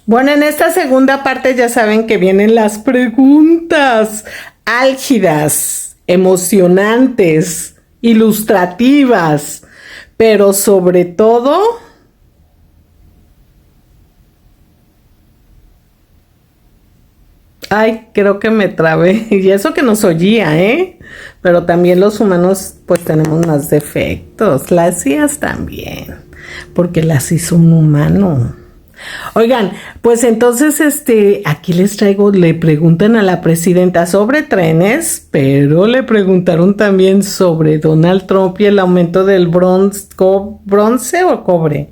Bueno, en esta segunda parte ya saben que vienen las preguntas álgidas, emocionantes, ilustrativas, pero sobre todo, ay, creo que me trabé, y eso que nos oía, ¿eh? Pero también los humanos pues tenemos más defectos, las IAs también, porque las hizo un humano. Oigan, pues entonces aquí les traigo, le preguntan a la presidenta sobre trenes, pero le preguntaron también sobre Donald Trump y el aumento del bronce o cobre.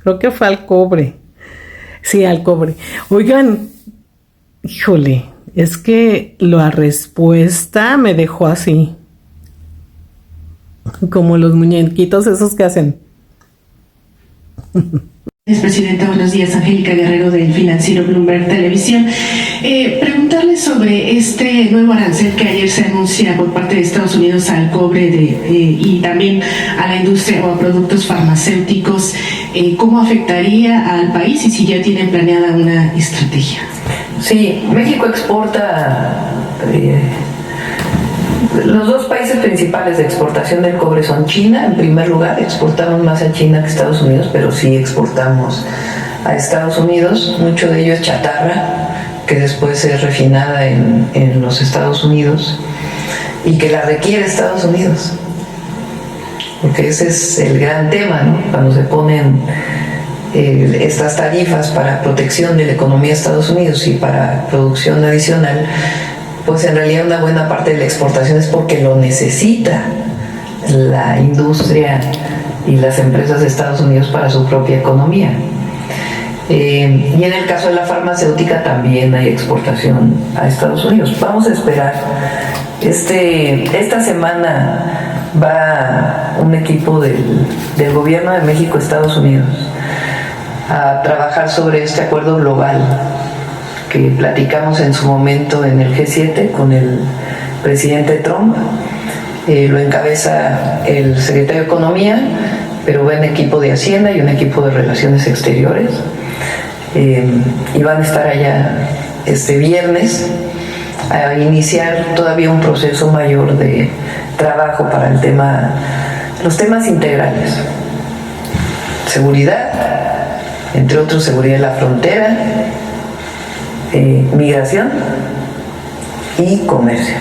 Creo que fue al cobre. Sí, al cobre. Oigan, híjole, es que la respuesta me dejó así, como los muñequitos esos que hacen. Presidenta, buenos días. Angélica Guerrero del financiero Bloomberg Televisión. Preguntarle sobre este nuevo arancel que ayer se anuncia por parte de Estados Unidos al cobre y también a la industria o a productos farmacéuticos. ¿Cómo afectaría al país y si ya tienen planeada una estrategia? Sí, México exporta. Los dos países principales de exportación del cobre son China, en primer lugar. Exportamos más a China que a Estados Unidos, pero sí exportamos a Estados Unidos. Mucho de ello es chatarra, que después es refinada en los Estados Unidos y que la requiere Estados Unidos. Porque ese es el gran tema, ¿no? Cuando se ponen estas tarifas para protección de la economía de Estados Unidos y para producción adicional, pues en realidad una buena parte de la exportación es porque lo necesita la industria y las empresas de Estados Unidos para su propia economía. Y en el caso de la farmacéutica también hay exportación a Estados Unidos. Vamos a esperar. Esta semana va un equipo del gobierno de México, Estados Unidos, a trabajar sobre este acuerdo global que platicamos en su momento en el G7 con el presidente Trump. Lo encabeza el secretario de Economía, pero va un equipo de Hacienda y un equipo de Relaciones Exteriores. Y van a estar allá este viernes a iniciar todavía un proceso mayor de trabajo para los temas integrales. Seguridad, entre otros seguridad de la frontera, migración y comercio.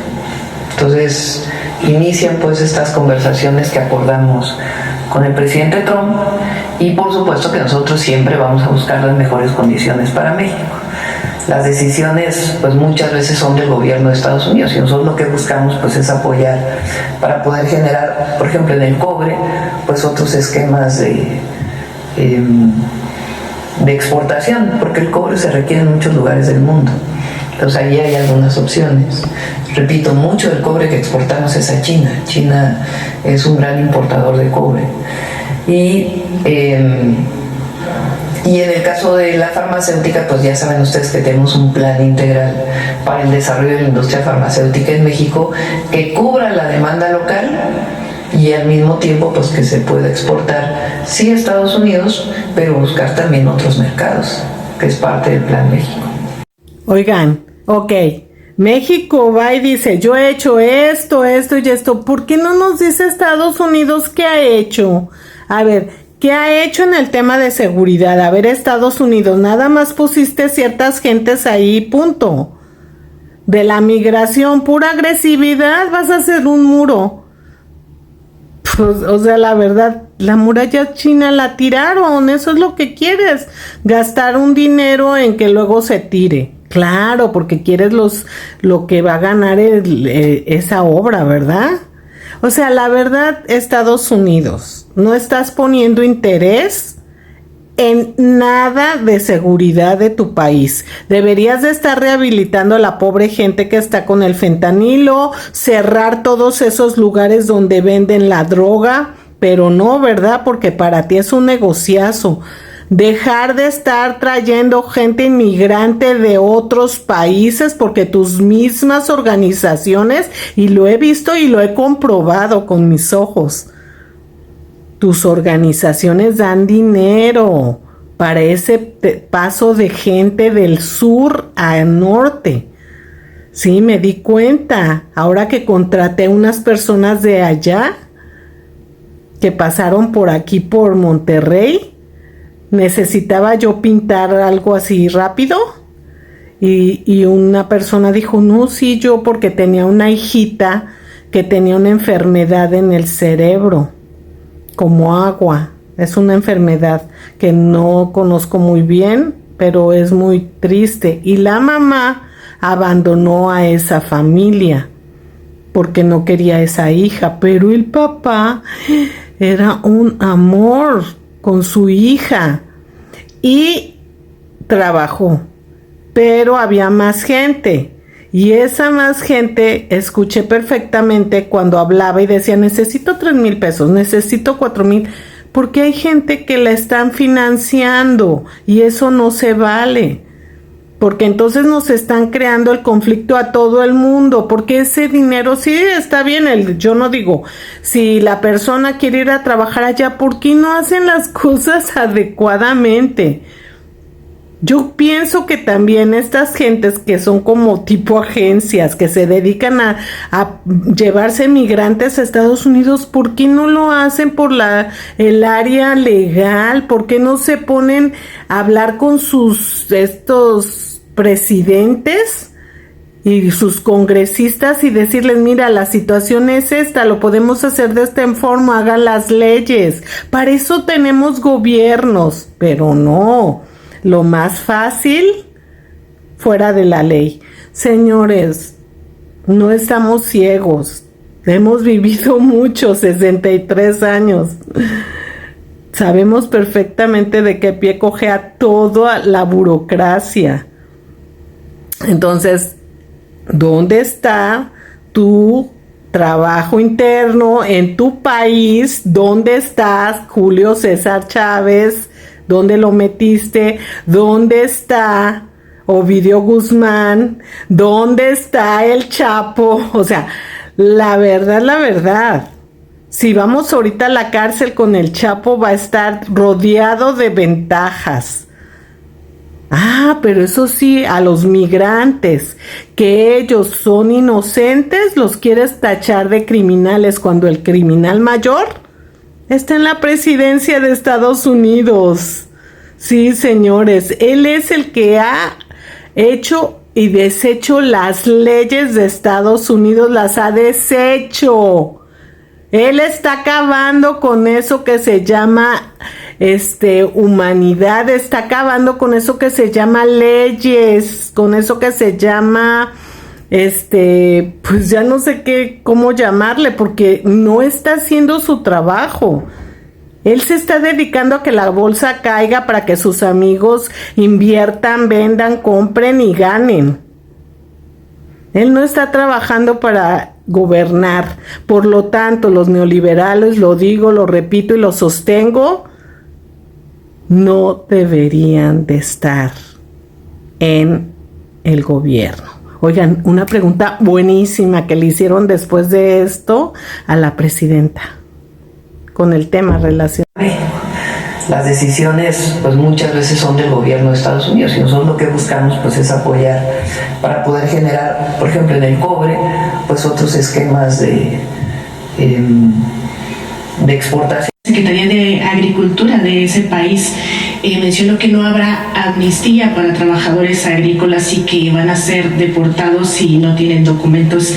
Entonces inician pues estas conversaciones que acordamos con el presidente Trump y por supuesto que nosotros siempre vamos a buscar las mejores condiciones para México. Las decisiones pues muchas veces son del gobierno de Estados Unidos y nosotros lo que buscamos pues es apoyar para poder generar, por ejemplo en el cobre, pues otros esquemas de exportación, porque el cobre se requiere en muchos lugares del mundo. Entonces ahí hay algunas opciones. Repito, mucho del cobre que exportamos es a China. China es un gran importador de cobre. Y en el caso de la farmacéutica, pues ya saben ustedes que tenemos un plan integral para el desarrollo de la industria farmacéutica en México que cubra la demanda local y al mismo tiempo pues que se pueda exportar sí a Estados Unidos, pero buscar también otros mercados, que es parte del Plan México. Oigan, ok, México va y dice, yo he hecho esto y esto, ¿por qué no nos dice Estados Unidos qué ha hecho? A ver, ¿qué ha hecho en el tema de seguridad? A ver, Estados Unidos, nada más pusiste ciertas gentes ahí, punto. De la migración, pura agresividad, vas a hacer un muro. Pues, o sea, la verdad, la muralla china la tiraron, eso es lo que quieres, gastar un dinero en que luego se tire. Claro, porque quieres lo que va a ganar esa obra, ¿verdad? O sea, la verdad, Estados Unidos, no estás poniendo interés en nada de seguridad de tu país. Deberías de estar rehabilitando a la pobre gente que está con el fentanilo, cerrar todos esos lugares donde venden la droga, pero no, ¿verdad? Porque para ti es un negociazo. Dejar de estar trayendo gente inmigrante de otros países porque tus mismas organizaciones, y lo he visto y lo he comprobado con mis ojos, tus organizaciones dan dinero para ese paso de gente del sur al norte. Sí, me di cuenta, ahora que contraté unas personas de allá, que pasaron por aquí, por Monterrey, necesitaba yo pintar algo así rápido, y una persona dijo, no, sí, yo, porque tenía una hijita que tenía una enfermedad en el cerebro, como agua. Es una enfermedad que no conozco muy bien, pero es muy triste. Y la mamá abandonó a esa familia porque no quería a esa hija, pero el papá era un amor con su hija y trabajó, pero había más gente. Y esa más gente, escuché perfectamente cuando hablaba y decía, necesito 3,000 pesos, necesito 4,000, porque hay gente que la están financiando y eso no se vale. Porque entonces nos están creando el conflicto a todo el mundo, porque ese dinero sí está bien, yo no digo, si la persona quiere ir a trabajar allá, ¿por qué no hacen las cosas adecuadamente? Yo pienso que también estas gentes que son como tipo agencias, que se dedican a llevarse migrantes a Estados Unidos, ¿por qué no lo hacen por el área legal? ¿Por qué no se ponen a hablar con estos presidentes y sus congresistas y decirles, mira, la situación es esta, lo podemos hacer de esta forma, hagan las leyes? Para eso tenemos gobiernos, pero no. Lo más fácil, fuera de la ley. Señores, no estamos ciegos. Hemos vivido mucho, 63 años. Sabemos perfectamente de qué pie cojea toda la burocracia. Entonces, ¿dónde está tu trabajo interno en tu país? ¿Dónde estás, Julio César Chávez? ¿Dónde lo metiste? ¿Dónde está Ovidio Guzmán? ¿Dónde está el Chapo? O sea, la verdad. Si vamos ahorita a la cárcel con el Chapo, va a estar rodeado de ventajas. Pero eso sí, a los migrantes, que ellos son inocentes, los quieres tachar de criminales cuando el criminal mayor está en la presidencia de Estados Unidos. Sí, señores, él es el que ha hecho y deshecho las leyes de Estados Unidos, las ha deshecho. Él está acabando con eso que se llama humanidad, está acabando con eso que se llama leyes, con eso que se llama pues ya no sé cómo llamarle, porque no está haciendo su trabajo. Él se está dedicando a que la bolsa caiga para que sus amigos inviertan, vendan, compren y ganen. Él no está trabajando para gobernar. Por lo tanto, los neoliberales, lo digo, lo repito y lo sostengo, no deberían de estar en el gobierno. Oigan, una pregunta buenísima que le hicieron después de esto a la presidenta con el tema relacionado. Las decisiones pues muchas veces son del gobierno de Estados Unidos y nosotros lo que buscamos pues es apoyar para poder generar, por ejemplo en el cobre, pues otros esquemas de exportación. La Secretaría de Agricultura de ese país mencionó que no habrá amnistía para trabajadores agrícolas y que van a ser deportados si no tienen documentos.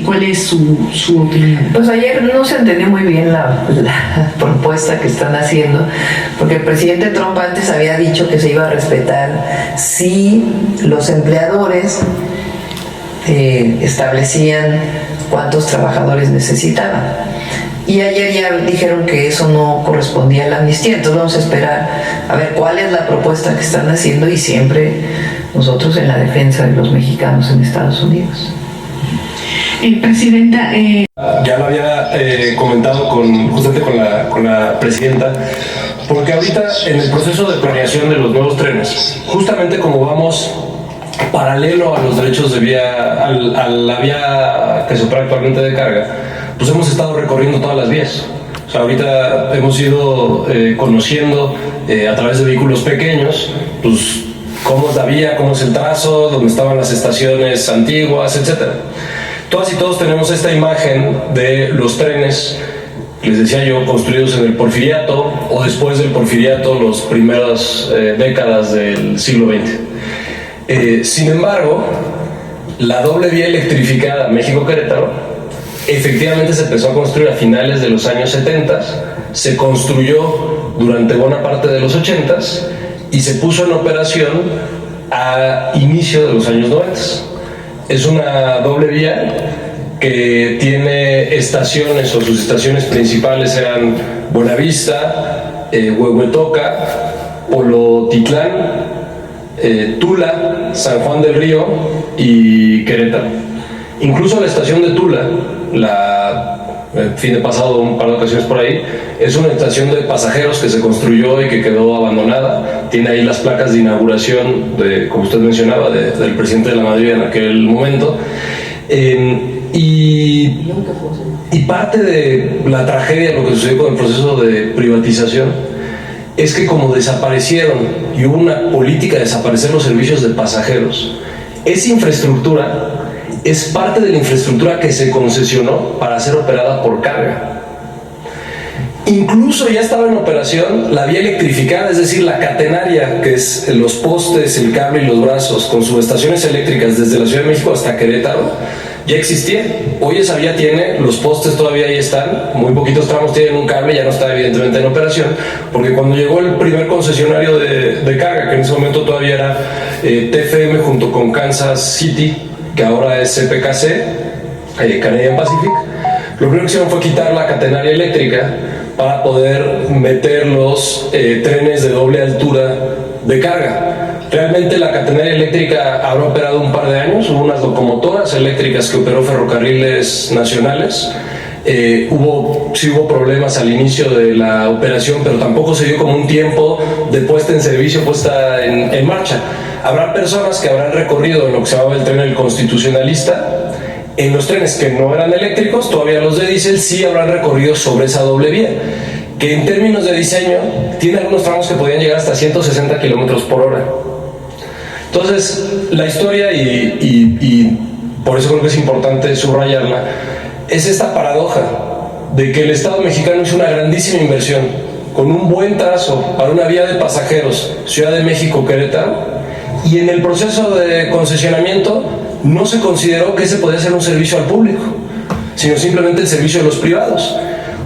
¿Cuál es su opinión? Pues ayer no se entendió muy bien la propuesta que están haciendo, porque el presidente Trump antes había dicho que se iba a respetar si los empleadores establecían cuántos trabajadores necesitaban. Y ayer ya dijeron que eso no correspondía a la amnistía, entonces vamos a esperar a ver cuál es la propuesta que están haciendo y siempre nosotros en la defensa de los mexicanos en Estados Unidos. Presidenta, ya lo había comentado justamente con la presidenta, porque ahorita en el proceso de planeación de los nuevos trenes, justamente como vamos paralelo a los derechos de vía, a la vía que se opera actualmente de carga, pues hemos estado recorriendo todas las vías. O sea, ahorita hemos ido conociendo a través de vehículos pequeños, pues cómo es la vía, cómo es el trazo, dónde estaban las estaciones antiguas, etc. Todas y todos tenemos esta imagen de los trenes, les decía yo, construidos en el Porfiriato o después del Porfiriato, las primeras décadas del siglo XX. Sin embargo, la doble vía electrificada México-Querétaro efectivamente se empezó a construir a finales de los años 70, se construyó durante buena parte de los 80 y se puso en operación a inicio de los años 90. Es una doble vía que tiene estaciones, o sus estaciones principales eran Buenavista, Huehuetoca, Polotitlán, Tula, San Juan del Río y Querétaro. Incluso la estación de Tula, el fin de pasado un par de ocasiones por ahí, es una estación de pasajeros que se construyó y que quedó abandonada. Tiene ahí las placas de inauguración, como usted mencionaba, del presidente de la Madrid en aquel momento. Y parte de la tragedia, lo que sucedió con el proceso de privatización, es que como desaparecieron y hubo una política de desaparecer los servicios de pasajeros, esa infraestructura es parte de la infraestructura que se concesionó para ser operada por carga. Incluso ya estaba en operación la vía electrificada, es decir, la catenaria, que es los postes, el cable y los brazos con subestaciones eléctricas desde la Ciudad de México hasta Querétaro, ya existía. Hoy esa vía tiene, los postes todavía ahí están, muy poquitos tramos tienen un cable, ya no está evidentemente en operación, porque cuando llegó el primer concesionario de carga, que en ese momento todavía era TFM junto con Kansas City, que ahora es CPKC, Canadian Pacific, lo primero que hicieron fue quitar la catenaria eléctrica para poder meter los trenes de doble altura de carga. Realmente la catenaria eléctrica habrá operado un par de años, hubo unas locomotoras eléctricas que operó Ferrocarriles Nacionales. Sí hubo problemas al inicio de la operación, pero tampoco se dio como un tiempo de puesta en servicio, puesta en marcha. Habrá personas que habrán recorrido en lo que se llamaba el tren El Constitucionalista. En los trenes que no eran eléctricos, todavía los de diésel, sí habrán recorrido sobre esa doble vía, que en términos de diseño tiene algunos tramos que podían llegar hasta 160 kilómetros por hora. Entonces, la historia, y por eso creo que es importante subrayarla, es esta paradoja de que el Estado mexicano hizo una grandísima inversión con un buen trazo para una vía de pasajeros Ciudad de México-Querétaro, y en el proceso de concesionamiento no se consideró que ese podía ser un servicio al público, sino simplemente el servicio de los privados,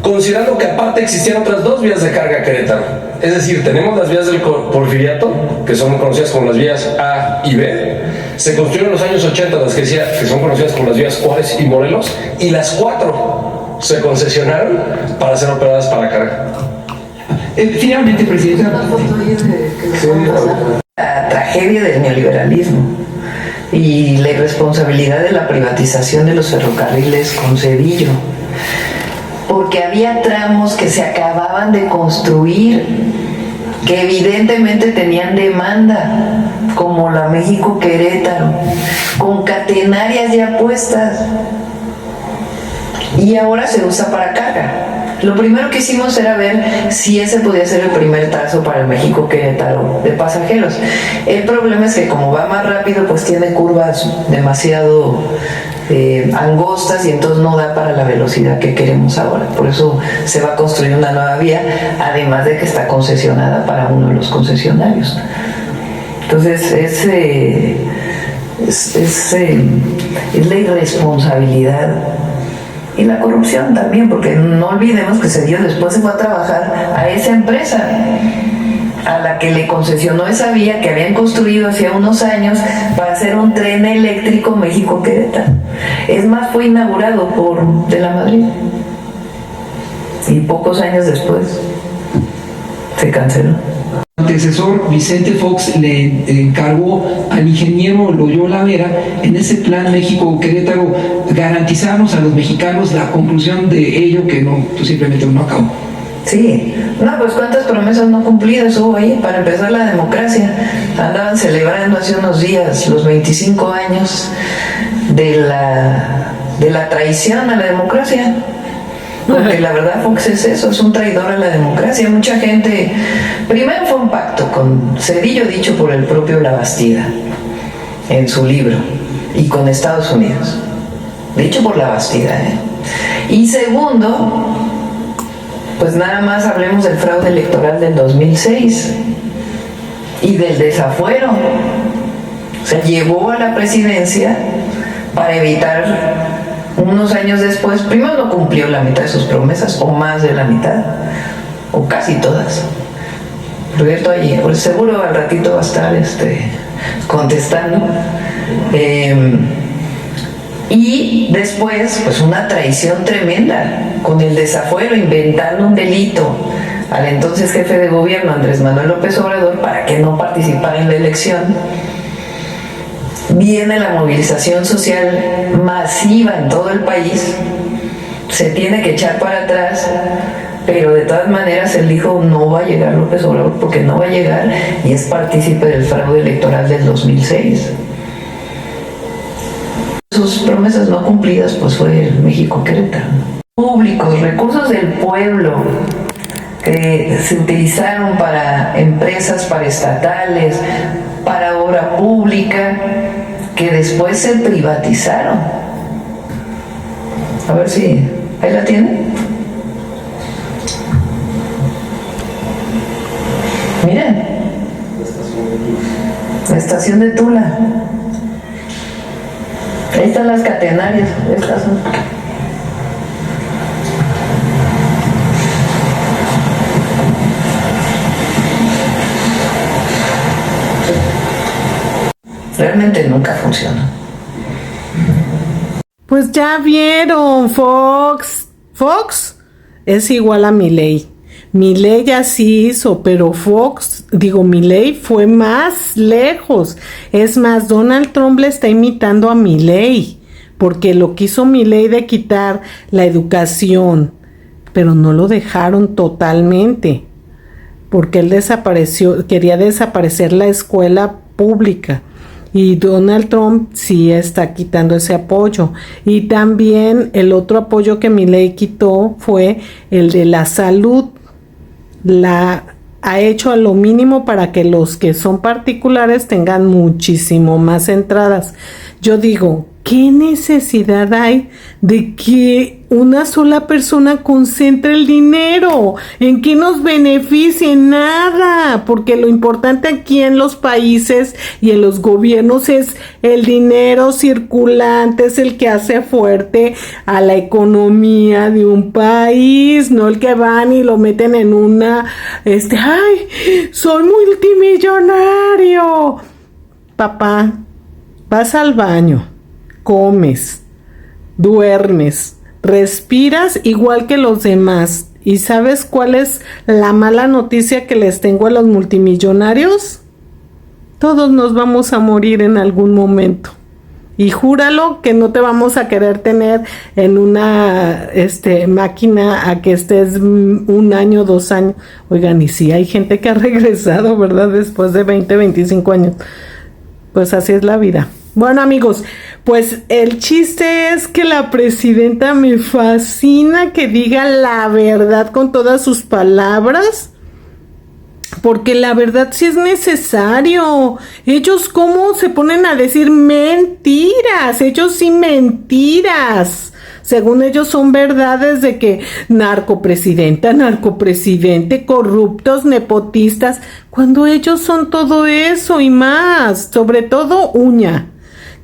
considerando que aparte existían otras dos vías de carga a Querétaro. Es decir, tenemos las vías del Porfiriato, que son conocidas como las vías A y B. Se construyeron en los años 80 las que son conocidas como las vías Juárez y Morelos, y las 4 se concesionaron para ser operadas para carga. Finalmente, Presidenta. La tragedia del neoliberalismo y la irresponsabilidad de la privatización de los ferrocarriles con Cedillo, porque había tramos que se acababan de construir, que evidentemente tenían demanda, como la México-Querétaro, con catenarias ya puestas, y ahora se usa para carga. Lo primero que hicimos era ver si ese podía ser el primer trazo para el México-Querétaro de pasajeros. El problema es que como va más rápido, pues tiene curvas demasiado angostas, y entonces no da para la velocidad que queremos ahora. Por eso se va a construir una nueva vía, además de que está concesionada para uno de los concesionarios. Entonces es la irresponsabilidad y la corrupción también, porque no olvidemos que Cedillo después se fue a trabajar a esa empresa a la que le concesionó esa vía que habían construido hacía unos años para hacer un tren eléctrico México-Querétaro. Es más, fue inaugurado por De la Madrid, y pocos años después se canceló. Antecesor Vicente Fox le encargó al ingeniero Loyola Vera, en ese plan México-Querétaro, garantizarnos a los mexicanos la conclusión de ello, que no, pues simplemente no acabó. Sí, no, pues cuántas promesas no cumplidas hubo ahí. Para empezar, la democracia. Andaban celebrando hace unos días los 25 años de la traición a la democracia. Porque la verdad Fox es eso, es un traidor a la democracia. Mucha gente, primero fue un pacto con Cedillo dicho por el propio Labastida en su libro y con Estados Unidos, dicho por Labastida, Y segundo, pues nada más hablemos del fraude electoral del 2006 y del desafuero. O sea, llegó a la presidencia para evitar unos años después, primero no cumplió la mitad de sus promesas, o más de la mitad, o casi todas. Roberto allí, pues seguro al ratito va a estar contestando. Y después, pues una traición tremenda, con el desafuero, inventando un delito al entonces jefe de gobierno, Andrés Manuel López Obrador, para que no participara en la elección. Viene la movilización social masiva en todo el país, se tiene que echar para atrás, pero de todas maneras él dijo no va a llegar López Obrador porque no va a llegar y es partícipe del fraude electoral del 2006. Sus promesas no cumplidas pues fue el México-Querétaro. Públicos, recursos del pueblo que se utilizaron para empresas paraestatales, para obra pública, que después se privatizaron. A ver si ahí la tienen. Miren, la estación de Tula. Ahí están las catenarias. Estas son. Realmente nunca funciona. Pues ya vieron, Fox es igual a Milei. Milei ya sí hizo, pero Milei fue más lejos. Es más, Donald Trump le está imitando a Milei, porque lo que hizo Milei de quitar la educación, pero no lo dejaron totalmente, porque él quería desaparecer la escuela pública. Y Donald Trump sí está quitando ese apoyo. Y también el otro apoyo que Milei quitó fue el de la salud. Ha hecho a lo mínimo para que los que son particulares tengan muchísimo más entradas. Yo digo, ¿qué necesidad hay de que una sola persona concentre el dinero? ¿En qué nos beneficia? Nada, porque lo importante aquí en los países y en los gobiernos es el dinero circulante, es el que hace fuerte a la economía de un país, no el que van y lo meten en una, ¡ay, soy multimillonario! Papá, vas al baño, comes, duermes, respiras igual que los demás. ¿Y sabes cuál es la mala noticia que les tengo a los multimillonarios? Todos nos vamos a morir en algún momento. Y júralo que no te vamos a querer tener en una máquina a que estés 1 año, 2 años. Oigan, y sí hay gente que ha regresado, ¿verdad? Después de 20, 25 años. Pues así es la vida. Bueno, amigos, pues el chiste es que la presidenta me fascina que diga la verdad con todas sus palabras, porque la verdad sí es necesario. Ellos cómo se ponen a decir mentiras, ellos sí mentiras. Según ellos son verdades de que narcopresidenta, narcopresidente, corruptos, nepotistas, cuando ellos son todo eso y más, sobre todo uña.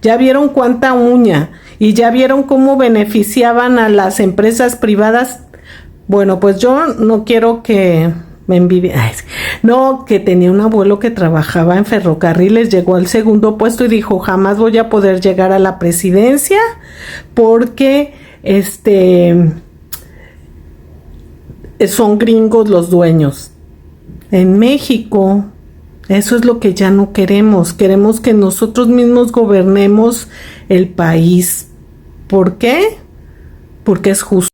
Ya vieron cuánta uña y ya vieron cómo beneficiaban a las empresas privadas. Bueno, pues yo no quiero que me envidien. No, que tenía un abuelo que trabajaba en ferrocarriles, llegó al segundo puesto y dijo, jamás voy a poder llegar a la presidencia porque son gringos los dueños. En México eso es lo que ya no queremos. Queremos que nosotros mismos gobernemos el país. ¿Por qué? Porque es justo.